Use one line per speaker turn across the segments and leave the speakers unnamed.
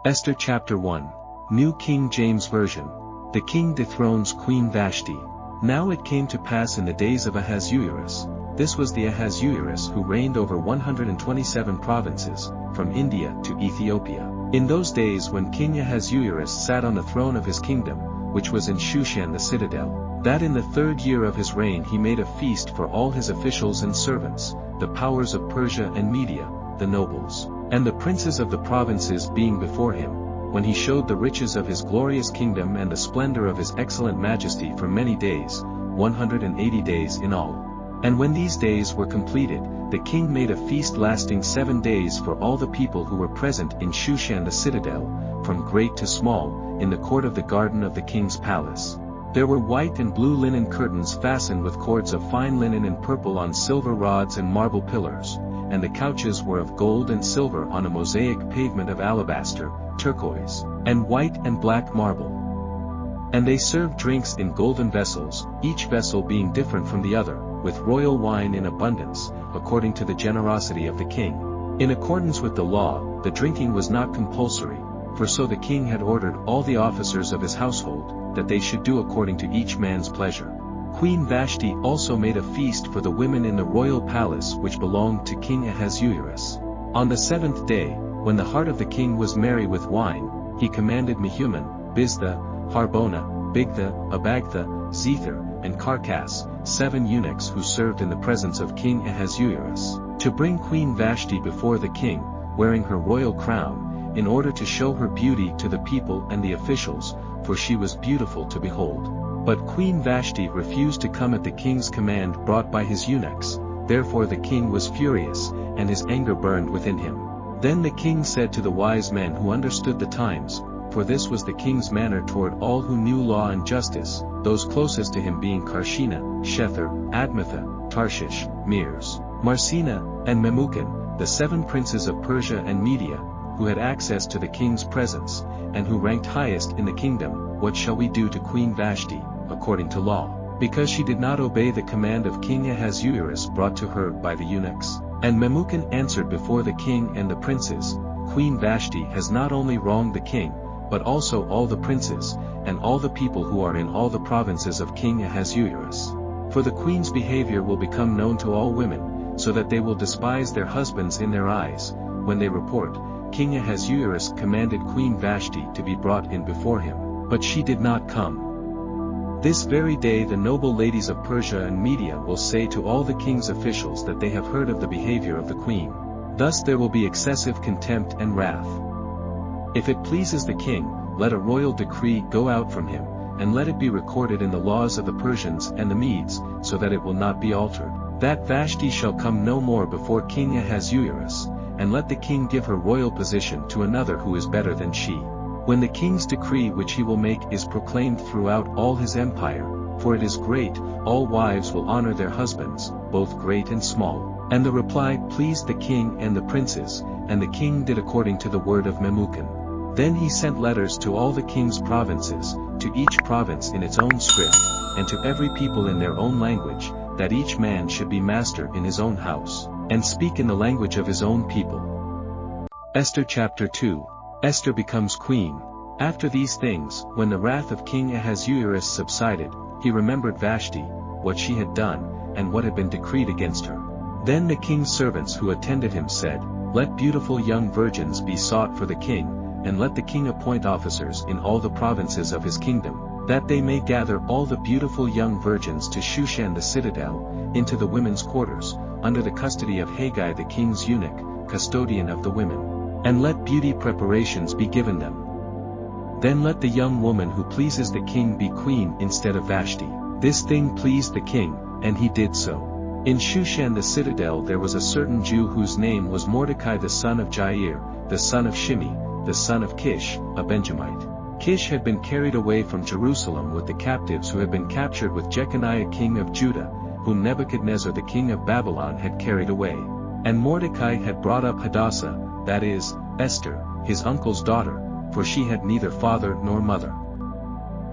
Esther chapter 1. New King James Version. The king dethrones Queen Vashti. Now it came to pass in the days of Ahasuerus. This was the Ahasuerus who reigned over 127 provinces, from India to Ethiopia. In those days when King Ahasuerus sat on the throne of his kingdom, which was in Shushan the citadel, that in the 3rd year of his reign he made a feast for all his officials and servants, the powers of Persia and Media, the nobles, and the princes of the provinces being before him, when he showed the riches of his glorious kingdom and the splendor of his excellent majesty for many days, 180 days in all. And when these days were completed, the king made a feast lasting 7 days for all the people who were present in Shushan the citadel, from great to small, in the court of the garden of the king's palace. There were white and blue linen curtains fastened with cords of fine linen and purple on silver rods and marble pillars, and the couches were of gold and silver on a mosaic pavement of alabaster, turquoise, and white and black marble. And they served drinks in golden vessels, each vessel being different from the other, with royal wine in abundance, according to the generosity of the king. In accordance with the law, the drinking was not compulsory, for so the king had ordered all the officers of his household, that they should do according to each man's pleasure. Queen Vashti also made a feast for the women in the royal palace which belonged to King Ahasuerus. On the 7th day, when the heart of the king was merry with wine, he commanded Mehuman, Biztha, Harbona, Bigtha, Abagtha, Zethar, and Carcass, 7 eunuchs who served in the presence of King Ahasuerus, to bring Queen Vashti before the king, wearing her royal crown, in order to show her beauty to the people and the officials, for she was beautiful to behold. But Queen Vashti refused to come at the king's command brought by his eunuchs, therefore the king was furious, and his anger burned within him. Then the king said to the wise men who understood the times, for this was the king's manner toward all who knew law and justice, those closest to him being Karshina, Shether, Admatha, Tarshish, Meres, Marsina, and Memucan, the 7 princes of Persia and Media, who had access to the king's presence, and who ranked highest in the kingdom, what shall we do to Queen Vashti, according to law, because she did not obey the command of King Ahasuerus brought to her by the eunuchs? And Memucan answered before the king and the princes, Queen Vashti has not only wronged the king, but also all the princes, and all the people who are in all the provinces of King Ahasuerus. For the queen's behavior will become known to all women, so that they will despise their husbands in their eyes, when they report, King Ahasuerus commanded Queen Vashti to be brought in before him, but she did not come. This very day the noble ladies of Persia and Media will say to all the king's officials that they have heard of the behavior of the queen. Thus there will be excessive contempt and wrath. If it pleases the king, let a royal decree go out from him, and let it be recorded in the laws of the Persians and the Medes, so that it will not be altered, that Vashti shall come no more before King Ahasuerus, and let the king give her royal position to another who is better than she. When the king's decree which he will make is proclaimed throughout all his empire, for it is great, all wives will honor their husbands, both great and small. And the reply pleased the king and the princes, and the king did according to the word of Memucan. Then he sent letters to all the king's provinces, to each province in its own script, and to every people in their own language, that each man should be master in his own house, and speak in the language of his own people. Esther chapter 2. Esther becomes queen. After these things, when the wrath of King Ahasuerus subsided, he remembered Vashti, what she had done, and what had been decreed against her. Then the king's servants who attended him said, Let beautiful young virgins be sought for the king, and let the king appoint officers in all the provinces of his kingdom, that they may gather all the beautiful young virgins to Shushan the citadel, into the women's quarters, under the custody of Haggai the king's eunuch, custodian of the women. And let beauty preparations be given them. Then let the young woman who pleases the king be queen instead of Vashti. This thing pleased the king, and he did so. In Shushan the citadel there was a certain Jew whose name was Mordecai the son of Jair, the son of Shimei, the son of Kish, a Benjamite. Kish had been carried away from Jerusalem with the captives who had been captured with Jeconiah king of Judah, whom Nebuchadnezzar the king of Babylon had carried away. And Mordecai had brought up Hadassah, that is, Esther, his uncle's daughter, for she had neither father nor mother.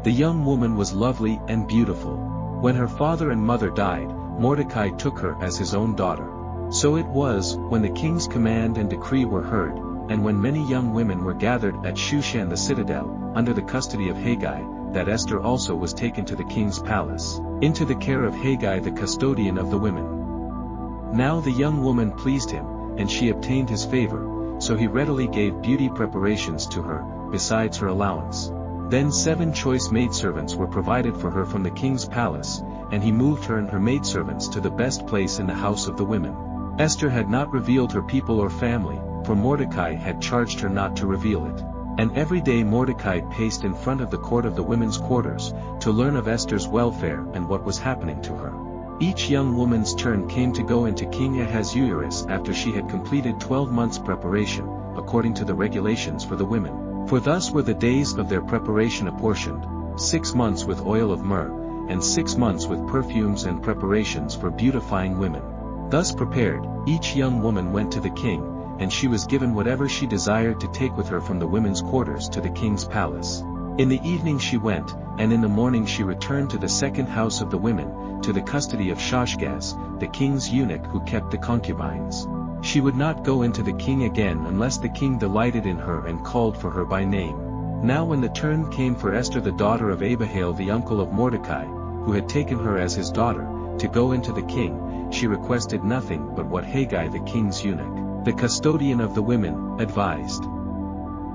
The young woman was lovely and beautiful. When her father and mother died, Mordecai took her as his own daughter. So it was, when the king's command and decree were heard, and when many young women were gathered at Shushan the citadel, under the custody of Haggai, that Esther also was taken to the king's palace, into the care of Haggai the custodian of the women. Now the young woman pleased him, and she obtained his favor, so he readily gave beauty preparations to her, besides her allowance. Then 7 choice maidservants were provided for her from the king's palace, and he moved her and her maidservants to the best place in the house of the women. Esther had not revealed her people or family, for Mordecai had charged her not to reveal it. And every day Mordecai paced in front of the court of the women's quarters, to learn of Esther's welfare and what was happening to her. Each young woman's turn came to go into King Ahasuerus after she had completed 12 months' preparation, according to the regulations for the women. For thus were the days of their preparation apportioned, 6 months with oil of myrrh, and 6 months with perfumes and preparations for beautifying women. Thus prepared, each young woman went to the king, and she was given whatever she desired to take with her from the women's quarters to the king's palace. In the evening she went, and in the morning she returned to the second house of the women, to the custody of Shashgaz, the king's eunuch who kept the concubines. She would not go into the king again unless the king delighted in her and called for her by name. Now when the turn came for Esther the daughter of Abihail the uncle of Mordecai, who had taken her as his daughter, to go into the king, she requested nothing but what Haggai the king's eunuch, the custodian of the women, advised.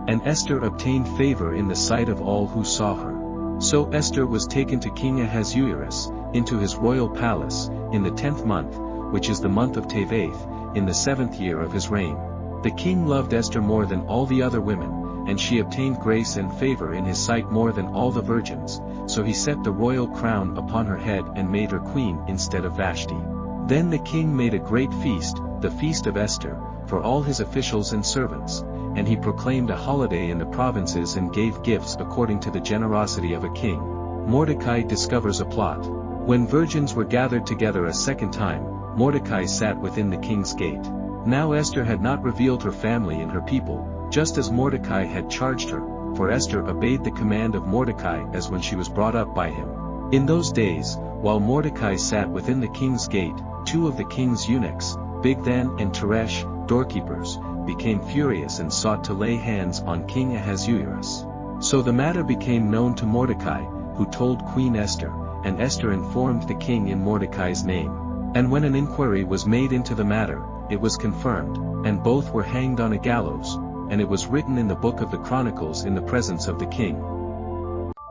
And Esther obtained favor in the sight of all who saw her. So Esther was taken to King Ahasuerus, into his royal palace, in the 10th month, which is the month of Teveth, in the 7th year of his reign. The king loved Esther more than all the other women, and she obtained grace and favor in his sight more than all the virgins, so he set the royal crown upon her head and made her queen instead of Vashti. Then the king made a great feast, the feast of Esther, for all his officials and servants, and he proclaimed a holiday in the provinces and gave gifts according to the generosity of a king. Mordecai discovers a plot. When virgins were gathered together a second time, Mordecai sat within the king's gate. Now Esther had not revealed her family and her people, just as Mordecai had charged her, for Esther obeyed the command of Mordecai as when she was brought up by him. In those days, while Mordecai sat within the king's gate, 2 of the king's eunuchs, Bigthan and Teresh, doorkeepers, became furious and sought to lay hands on King Ahasuerus. So the matter became known to Mordecai, who told Queen Esther, and Esther informed the king in Mordecai's name. And when an inquiry was made into the matter, it was confirmed, and both were hanged on a gallows, and it was written in the book of the Chronicles in the presence of the king.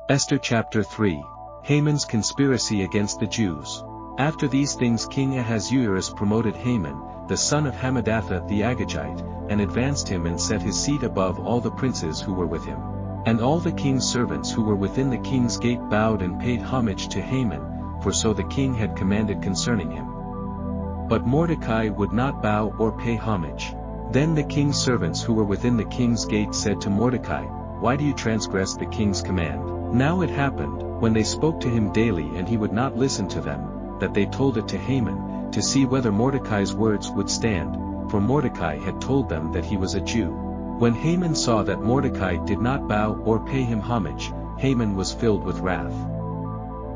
Esther chapter 3. Haman's conspiracy against the Jews. After these things King Ahasuerus promoted Haman, the son of Hammedatha the Agagite, and advanced him and set his seat above all the princes who were with him. And all the king's servants who were within the king's gate bowed and paid homage to Haman, for so the king had commanded concerning him. But Mordecai would not bow or pay homage. Then the king's servants who were within the king's gate said to Mordecai, "Why do you transgress the king's command?" Now it happened, when they spoke to him daily and he would not listen to them, that they told it to Haman, to see whether Mordecai's words would stand, for Mordecai had told them that he was a Jew. When Haman saw that Mordecai did not bow or pay him homage, Haman was filled with wrath.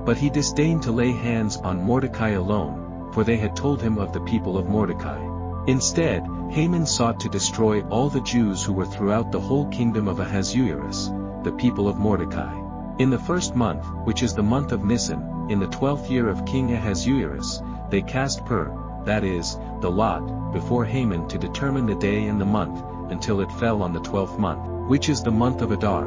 But he disdained to lay hands on Mordecai alone, for they had told him of the people of Mordecai. Instead, Haman sought to destroy all the Jews who were throughout the whole kingdom of Ahasuerus, the people of Mordecai. In the 1st month, which is the month of Nisan, in the 12th year of King Ahasuerus, they cast that is, the lot, before Haman to determine the day and the month, until it fell on the 12th month, which is the month of Adar.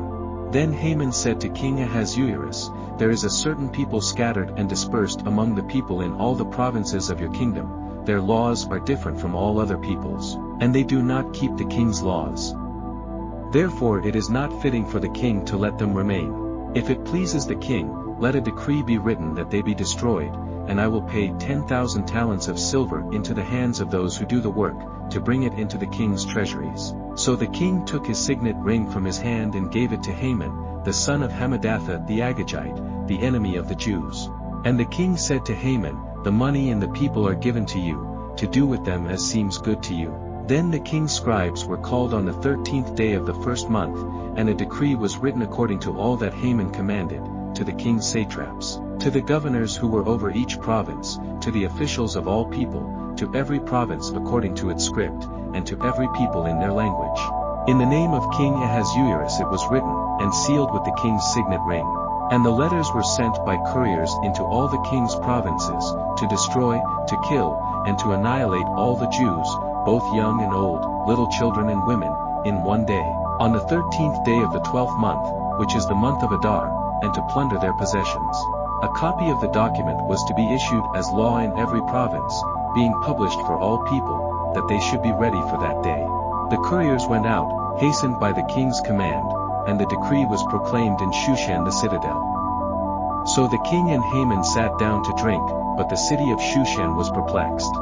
Then Haman said to King Ahasuerus, "There is a certain people scattered and dispersed among the people in all the provinces of your kingdom. Their laws are different from all other peoples, and they do not keep the king's laws. Therefore it is not fitting for the king to let them remain. If it pleases the king, let a decree be written that they be destroyed, and I will pay 10,000 talents of silver into the hands of those who do the work, to bring it into the king's treasuries." So the king took his signet ring from his hand and gave it to Haman, the son of Hammedatha the Agagite, the enemy of the Jews. And the king said to Haman, "The money and the people are given to you, to do with them as seems good to you." Then the king's scribes were called on the 13th day of the 1st month, and a decree was written according to all that Haman commanded, to the king's satraps, to the governors who were over each province, to the officials of all people, to every province according to its script, and to every people in their language. In the name of King Ahasuerus it was written, and sealed with the king's signet ring. And the letters were sent by couriers into all the king's provinces, to destroy, to kill, and to annihilate all the Jews, both young and old, little children and women, in one day, on the 13th day of the 12th month, which is the month of Adar, and to plunder their possessions. A copy of the document was to be issued as law in every province, being published for all people, that they should be ready for that day. The couriers went out, hastened by the king's command, and the decree was proclaimed in Shushan the citadel. So the king and Haman sat down to drink, but the city of Shushan was perplexed.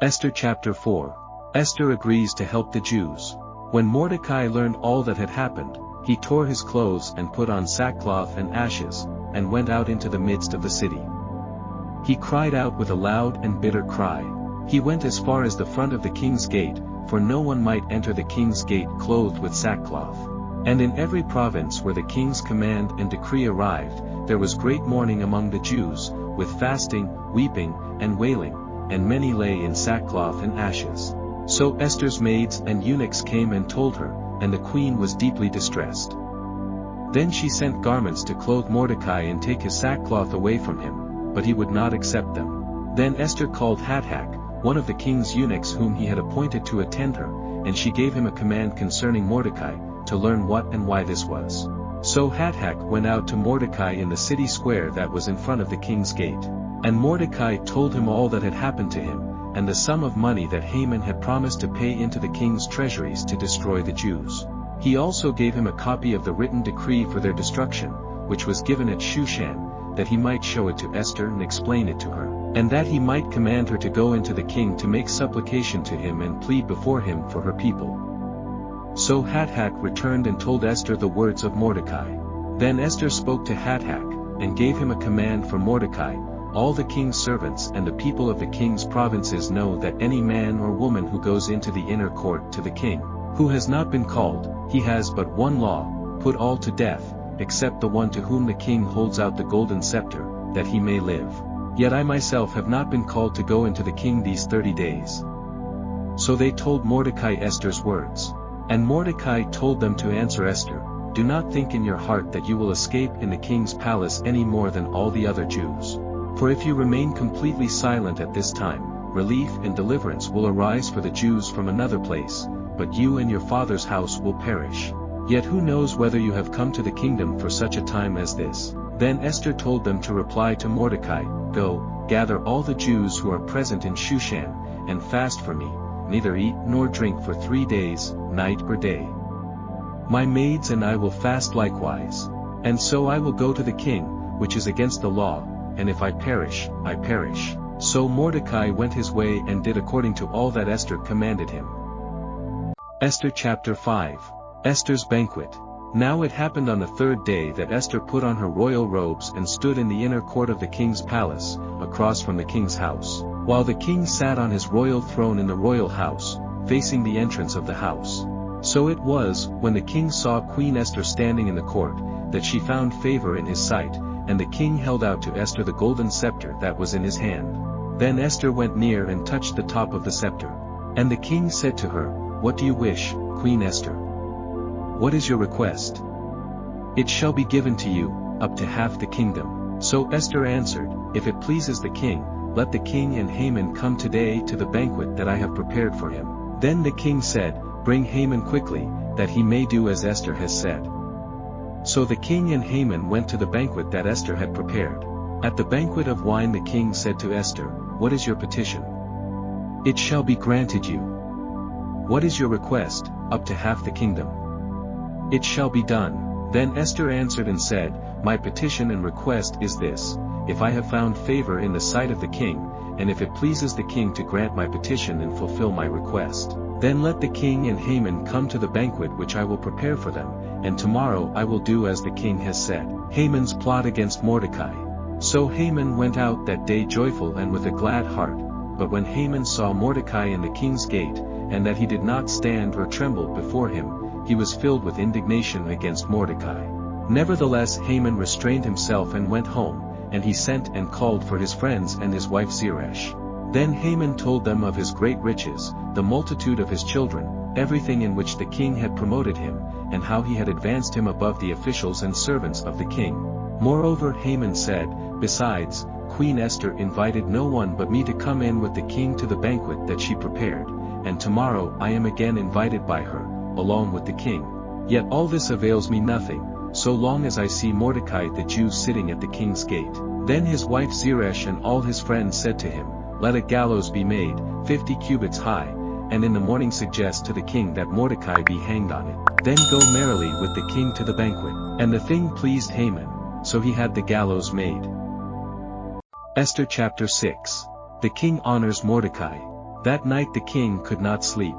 Esther chapter 4. Esther agrees to help the Jews. When Mordecai learned all that had happened, he tore his clothes and put on sackcloth and ashes, and went out into the midst of the city. He cried out with a loud and bitter cry. He went as far as the front of the king's gate, for no one might enter the king's gate clothed with sackcloth. And in every province where the king's command and decree arrived, there was great mourning among the Jews, with fasting, weeping, and wailing, and many lay in sackcloth and ashes. So Esther's maids and eunuchs came and told her, and the queen was deeply distressed. Then she sent garments to clothe Mordecai and take his sackcloth away from him, but he would not accept them. Then Esther called Hathach, one of the king's eunuchs whom he had appointed to attend her, and she gave him a command concerning Mordecai, to learn what and why this was. So Hathach went out to Mordecai in the city square that was in front of the king's gate. And Mordecai told him all that had happened to him, and the sum of money that Haman had promised to pay into the king's treasuries to destroy the Jews. He also gave him a copy of the written decree for their destruction, which was given at Shushan, that he might show it to Esther and explain it to her, and that he might command her to go into the king to make supplication to him and plead before him for her people. So Hathach returned and told Esther the words of Mordecai. Then Esther spoke to Hathach, and gave him a command for Mordecai. All the king's servants and the people of the king's provinces know that any man or woman who goes into the inner court to the king, who has not been called, he has but one law, put all to death, except the one to whom the king holds out the golden scepter, that he may live. Yet I myself have not been called to go into the king these 30 days. So they told Mordecai Esther's words. And Mordecai told them to answer Esther, do not think in your heart that you will escape in the king's palace any more than all the other Jews. For if you remain completely silent at this time, relief and deliverance will arise for the Jews from another place, but you and your father's house will perish. Yet who knows whether you have come to the kingdom for such a time as this? Then Esther told them to reply to Mordecai, go, gather all the Jews who are present in Shushan, and fast for me, neither eat nor drink for 3 days, night or day. My maids and I will fast likewise. And so I will go to the king, which is against the law, and if I perish, I perish. So Mordecai went his way and did according to all that Esther commanded him. Esther chapter 5. Esther's banquet. Now it happened on the 3rd day that Esther put on her royal robes and stood in the inner court of the king's palace, across from the king's house, while the king sat on his royal throne in the royal house, facing the entrance of the house. So it was, when the king saw Queen Esther standing in the court, that she found favor in his sight, and the king held out to Esther the golden scepter that was in his hand. Then Esther went near and touched the top of the scepter. And the king said to her, what do you wish, Queen Esther? What is your request? It shall be given to you, up to half the kingdom. So Esther answered, if it pleases the king, let the king and Haman come today to the banquet that I have prepared for him. Then the king said, bring Haman quickly, that he may do as Esther has said. So the king and Haman went to the banquet that Esther had prepared. At the banquet of wine the king said to Esther, what is your petition? It shall be granted you. What is your request, up to half the kingdom? It shall be done. Then Esther answered and said, my petition and request is this, if I have found favor in the sight of the king, and if it pleases the king to grant my petition and fulfill my request, then let the king and Haman come to the banquet which I will prepare for them, and tomorrow I will do as the king has said. Haman's plot against Mordecai. So Haman went out that day joyful and with a glad heart, but when Haman saw Mordecai in the king's gate, and that he did not stand or tremble before him, he was filled with indignation against Mordecai. Nevertheless Haman restrained himself and went home, and he sent and called for his friends and his wife Zeresh. Then Haman told them of his great riches, the multitude of his children, everything in which the king had promoted him, and how he had advanced him above the officials and servants of the king. Moreover, Haman said, "Besides, Queen Esther invited no one but me to come in with the king to the banquet that she prepared, and tomorrow I am again invited by her, along with the king. Yet all this avails me nothing, so long as I see Mordecai the Jew sitting at the king's gate." Then his wife Zeresh and all his friends said to him, "Let a gallows be made, 50 cubits high, and in the morning suggest to the king that Mordecai be hanged on it. Then go merrily with the king to the banquet." And the thing pleased Haman, so he had the gallows made. Esther chapter 6. The king honors Mordecai. That night the king could not sleep.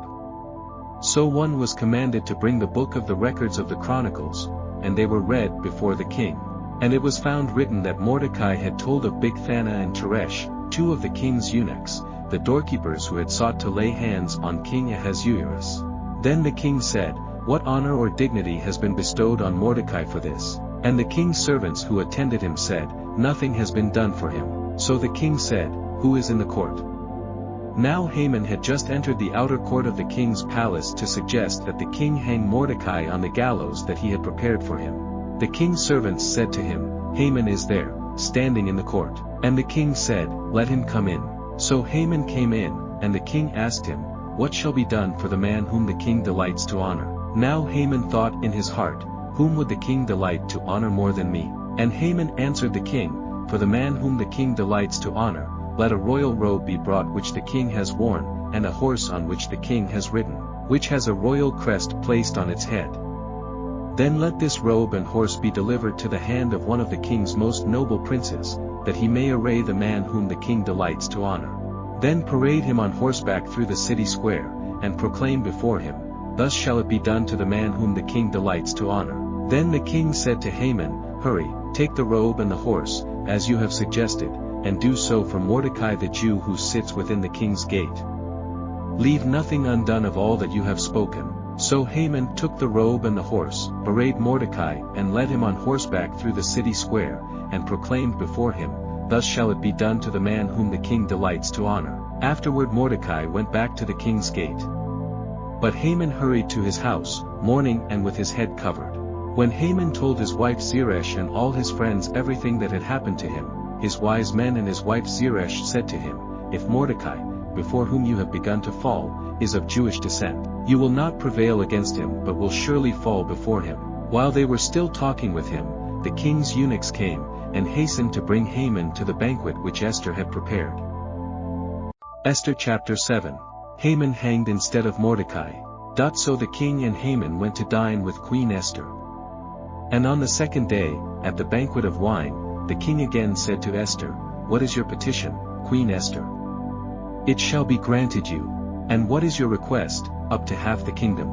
So one was commanded to bring the book of the records of the Chronicles, and they were read before the king. And it was found written that Mordecai had told of Bigthana and Teresh, two of the king's eunuchs, the doorkeepers who had sought to lay hands on King Ahasuerus. Then the king said, "What honor or dignity has been bestowed on Mordecai for this?" And the king's servants who attended him said, "Nothing has been done for him." So the king said, "Who is in the court?" Now Haman had just entered the outer court of the king's palace to suggest that the king hang Mordecai on the gallows that he had prepared for him. The king's servants said to him, "Haman is there, standing in the court." And the king said, "Let him come in." So Haman came in, and the king asked him, "What shall be done for the man whom the king delights to honor?" Now Haman thought in his heart, "Whom would the king delight to honor more than me?" And Haman answered the king, "For the man whom the king delights to honor, let a royal robe be brought which the king has worn, and a horse on which the king has ridden, which has a royal crest placed on its head. Then let this robe and horse be delivered to the hand of one of the king's most noble princes, that he may array the man whom the king delights to honor. Then parade him on horseback through the city square, and proclaim before him, 'Thus shall it be done to the man whom the king delights to honor.'" Then the king said to Haman, "Hurry, take the robe and the horse, as you have suggested, and do so for Mordecai the Jew who sits within the king's gate. Leave nothing undone of all that you have spoken." So Haman took the robe and the horse, arrayed Mordecai, and led him on horseback through the city square, and proclaimed before him, "Thus shall it be done to the man whom the king delights to honor." Afterward Mordecai went back to the king's gate. But Haman hurried to his house, mourning and with his head covered. When Haman told his wife Zeresh and all his friends everything that had happened to him, his wise men and his wife Zeresh said to him, "If Mordecai, before whom you have begun to fall, is of Jewish descent, you will not prevail against him but will surely fall before him." While they were still talking with him, the king's eunuchs came, and hastened to bring Haman to the banquet which Esther had prepared. Esther chapter 7. Haman hanged instead of Mordecai. So the king and Haman went to dine with Queen Esther. And on the second day, at the banquet of wine, the king again said to Esther, "What is your petition, Queen Esther?" "It shall be granted you." "And what is your request?" "Up to half the kingdom."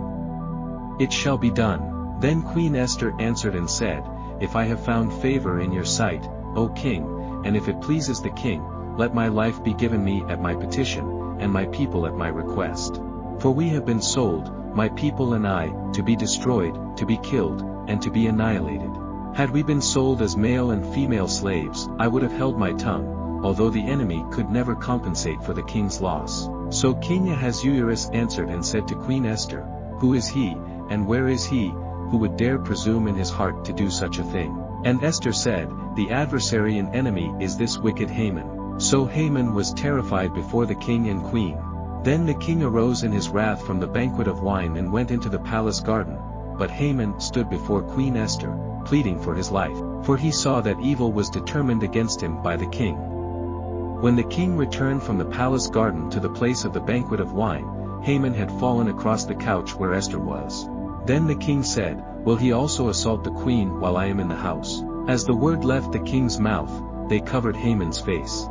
"It shall be done." Then Queen Esther answered and said, "If I have found favor in your sight, O king, and if it pleases the king, let my life be given me at my petition, and my people at my request. For we have been sold, my people and I, to be destroyed, to be killed, and to be annihilated. Had we been sold as male and female slaves, I would have held my tongue, although the enemy could never compensate for the king's loss." So King Ahasuerus answered and said to Queen Esther, "Who is he, and where is he, who would dare presume in his heart to do such a thing?" And Esther said, "The adversary and enemy is this wicked Haman." So Haman was terrified before the king and queen. Then the king arose in his wrath from the banquet of wine and went into the palace garden, but Haman stood before Queen Esther, pleading for his life, for he saw that evil was determined against him by the king. When the king returned from the palace garden to the place of the banquet of wine, Haman had fallen across the couch where Esther was. Then the king said, "Will he also assault the queen while I am in the house?" As the word left the king's mouth, they covered Haman's face.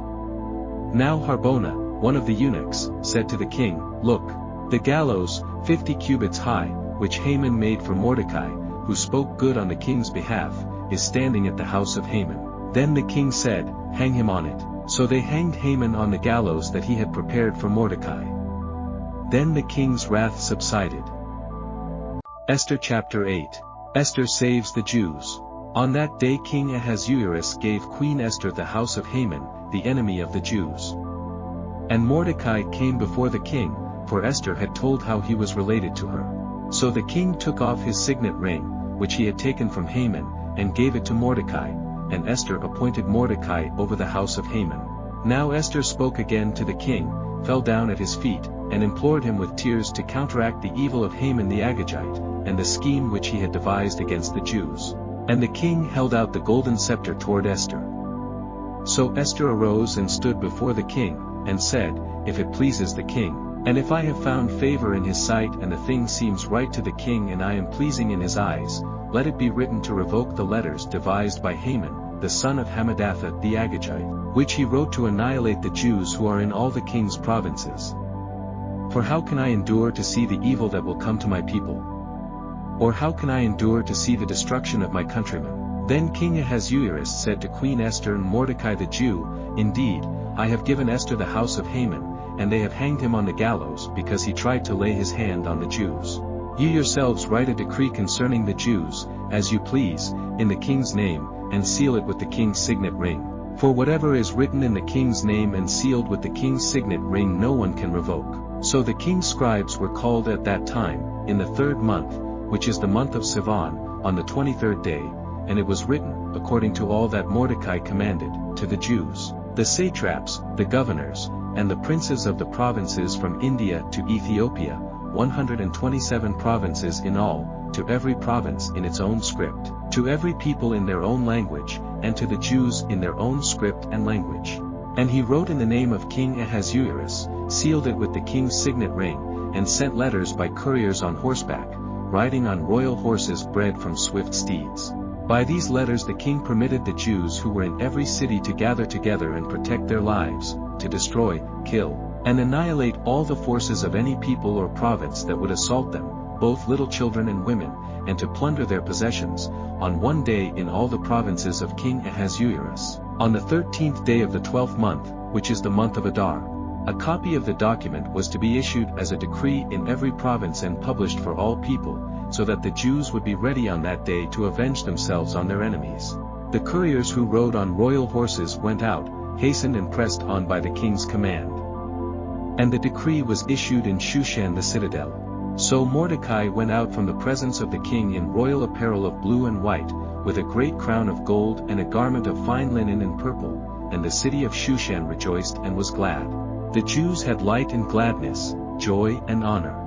Now Harbona, one of the eunuchs, said to the king, "Look, the gallows, 50 cubits high, which Haman made for Mordecai, who spoke good on the king's behalf, is standing at the house of Haman." Then the king said, "Hang him on it." So they hanged Haman on the gallows that he had prepared for Mordecai. Then the king's wrath subsided. Esther chapter 8. Esther saves the Jews. On that day King Ahasuerus gave Queen Esther the house of Haman, the enemy of the Jews. And Mordecai came before the king, for Esther had told how he was related to her. So the king took off his signet ring, which he had taken from Haman, and gave it to Mordecai, and Esther appointed Mordecai over the house of Haman. Now Esther spoke again to the king, fell down at his feet, and implored him with tears to counteract the evil of Haman the Agagite, and the scheme which he had devised against the Jews. And the king held out the golden scepter toward Esther. So Esther arose and stood before the king, and said, If it pleases the king, and if I have found favor in his sight and the thing seems right to the king and I am pleasing in his eyes, let it be written to revoke the letters devised by Haman, the son of Hammedatha the Agagite, which he wrote to annihilate the Jews who are in all the king's provinces. For how can I endure to see the evil that will come to my people? Or how can I endure to see the destruction of my countrymen? Then King Ahasuerus said to Queen Esther and Mordecai the Jew, Indeed, I have given Esther the house of Haman, and they have hanged him on the gallows because he tried to lay his hand on the Jews. You yourselves write a decree concerning the Jews, as you please, in the king's name, and seal it with the king's signet ring. For whatever is written in the king's name and sealed with the king's signet ring no one can revoke. So the king's scribes were called at that time, in the 3rd month, which is the month of Sivan, on the 23rd day, and it was written, according to all that Mordecai commanded, to the Jews, the satraps, the governors, and the princes of the provinces from India to Ethiopia, 127 provinces in all, to every province in its own script, to every people in their own language, and to the Jews in their own script and language. And he wrote in the name of King Ahasuerus, sealed it with the king's signet ring, and sent letters by couriers on horseback, riding on royal horses bred from swift steeds. By these letters the king permitted the Jews who were in every city to gather together and protect their lives, to destroy, kill, and annihilate all the forces of any people or province that would assault them, both little children and women, and to plunder their possessions, on one day in all the provinces of King Ahasuerus, on the 13th day of the 12th month, which is the month of Adar. A copy of the document was to be issued as a decree in every province and published for all people, so that the Jews would be ready on that day to avenge themselves on their enemies. The couriers who rode on royal horses went out, hastened and pressed on by the king's command. And the decree was issued in Shushan the citadel. So Mordecai went out from the presence of the king in royal apparel of blue and white, with a great crown of gold and a garment of fine linen and purple, and the city of Shushan rejoiced and was glad. The Jews had light and gladness, joy and honor.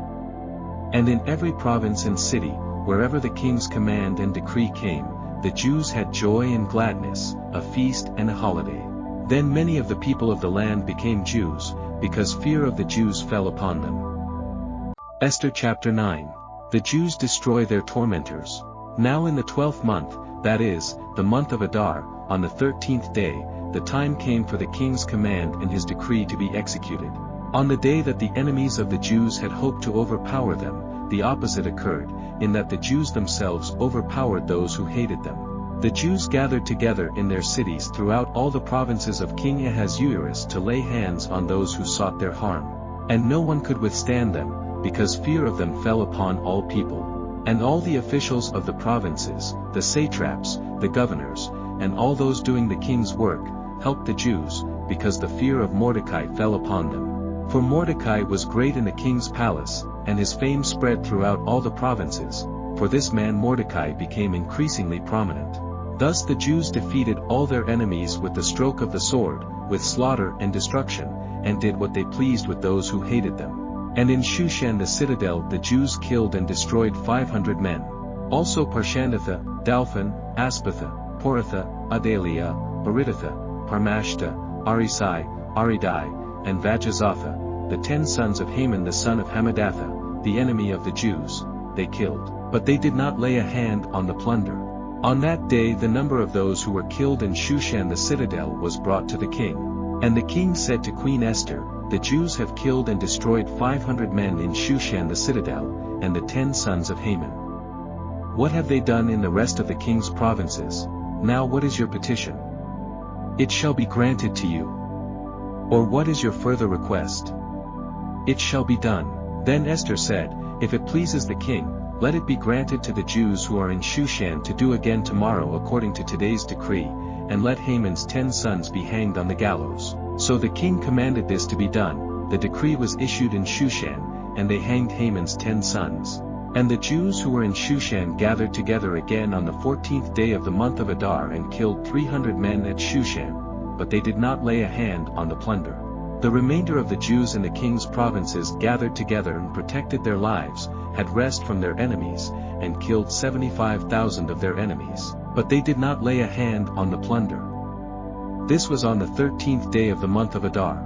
And in every province and city, wherever the king's command and decree came, the Jews had joy and gladness, a feast and a holiday. Then many of the people of the land became Jews, because fear of the Jews fell upon them. Esther chapter 9. The Jews destroy their tormentors. Now in the 12th month, that is, the month of Adar, on the 13th day, the time came for the king's command and his decree to be executed. On the day that the enemies of the Jews had hoped to overpower them, the opposite occurred, in that the Jews themselves overpowered those who hated them. The Jews gathered together in their cities throughout all the provinces of King Ahasuerus to lay hands on those who sought their harm. And no one could withstand them, because fear of them fell upon all people. And all the officials of the provinces, the satraps, the governors, and all those doing the king's work, helped the Jews, because the fear of Mordecai fell upon them. For Mordecai was great in the king's palace, and his fame spread throughout all the provinces, for this man Mordecai became increasingly prominent. Thus the Jews defeated all their enemies with the stroke of the sword, with slaughter and destruction, and did what they pleased with those who hated them. And in Shushan the citadel the Jews killed and destroyed 500 men. Also Parshandatha, Dalphon, Aspatha, Poratha, Adalia, Baridatha, Parmashta, Arisai, Aridai, and Vajazatha, the 10 sons of Haman the son of Hammedatha, the enemy of the Jews, they killed, but they did not lay a hand on the plunder. On that day the number of those who were killed in Shushan the citadel was brought to the king. And the king said to Queen Esther, The Jews have killed and destroyed 500 men in Shushan the citadel, and the 10 sons of Haman. What have they done in the rest of the king's provinces? Now what is your petition? It shall be granted to you. Or what is your further request? It shall be done. Then Esther said, If it pleases the king, let it be granted to the Jews who are in Shushan to do again tomorrow according to today's decree, and let Haman's 10 sons be hanged on the gallows. So the king commanded this to be done. The decree was issued in Shushan, and they hanged Haman's 10 sons. And the Jews who were in Shushan gathered together again on the 14th day of the month of Adar and killed 300 men at Shushan, but they did not lay a hand on the plunder. The remainder of the Jews in the king's provinces gathered together and protected their lives, had rest from their enemies, and killed 75,000 of their enemies, but they did not lay a hand on the plunder. This was on the 13th day of the month of Adar.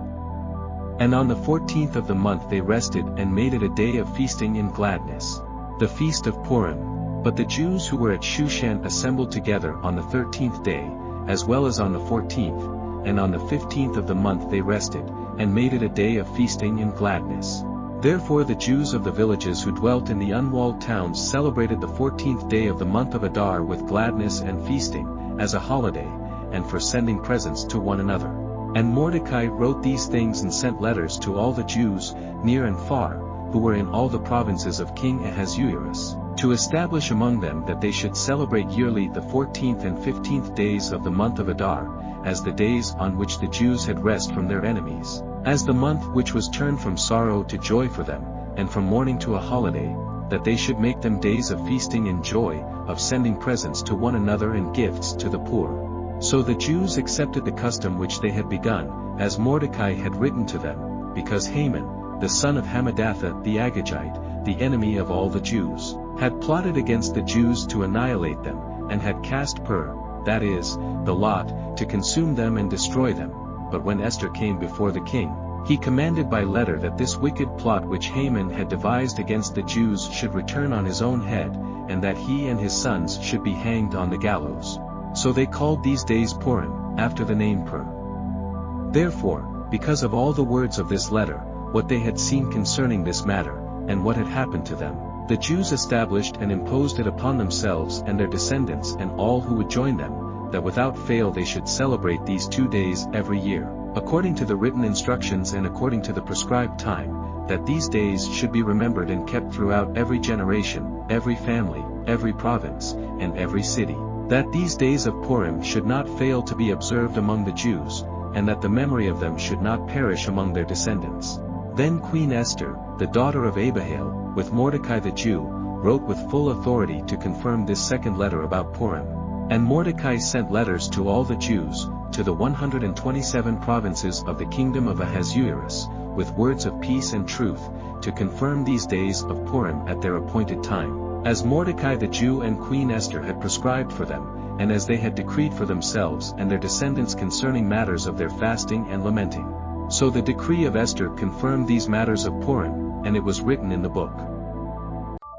And on the 14th of the month they rested and made it a day of feasting in gladness, the feast of Purim. But the Jews who were at Shushan assembled together on the 13th day, as well as on the 14th, and on the 15th of the month they rested, and made it a day of feasting in gladness. Therefore the Jews of the villages who dwelt in the unwalled towns celebrated the 14th day of the month of Adar with gladness and feasting, as a holiday, and for sending presents to one another. And Mordecai wrote these things and sent letters to all the Jews, near and far, who were in all the provinces of King Ahasuerus, to establish among them that they should celebrate yearly the 14th and 15th days of the month of Adar, as the days on which the Jews had rest from their enemies, as the month which was turned from sorrow to joy for them, and from mourning to a holiday, that they should make them days of feasting and joy, of sending presents to one another and gifts to the poor. So the Jews accepted the custom which they had begun, as Mordecai had written to them, because Haman, the son of Hammedatha the Agagite, the enemy of all the Jews, had plotted against the Jews to annihilate them, and had cast pur, that is, the lot, to consume them and destroy them. But when Esther came before the king, he commanded by letter that this wicked plot which Haman had devised against the Jews should return on his own head, and that he and his sons should be hanged on the gallows. So they called these days Purim, after the name Pur. Therefore, because of all the words of this letter, what they had seen concerning this matter, and what had happened to them, the Jews established and imposed it upon themselves and their descendants and all who would join them, that without fail they should celebrate these 2 days every year, according to the written instructions and according to the prescribed time, that these days should be remembered and kept throughout every generation, every family, every province, and every city, that these days of Purim should not fail to be observed among the Jews, and that the memory of them should not perish among their descendants. Then Queen Esther, the daughter of Abihail, with Mordecai the Jew, wrote with full authority to confirm this second letter about Purim. And Mordecai sent letters to all the Jews, to the 127 provinces of the kingdom of Ahasuerus, with words of peace and truth, to confirm these days of Purim at their appointed time, as Mordecai the Jew and Queen Esther had prescribed for them, and as they had decreed for themselves and their descendants concerning matters of their fasting and lamenting. So the decree of Esther confirmed these matters of Purim, and it was written in the book.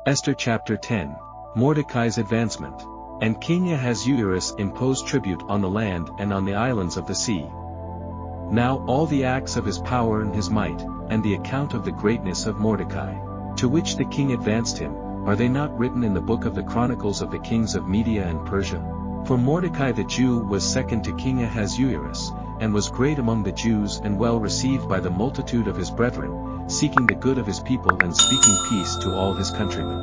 Esther chapter 10. Mordecai's advancement. And King Ahasuerus imposed tribute on the land and on the islands of the sea. Now all the acts of his power and his might, and the account of the greatness of Mordecai, to which the king advanced him, are they not written in the book of the chronicles of the kings of Media and Persia? For Mordecai the Jew was second to King Ahasuerus, and was great among the Jews and well received by the multitude of his brethren, seeking the good of his people and speaking peace to all his countrymen.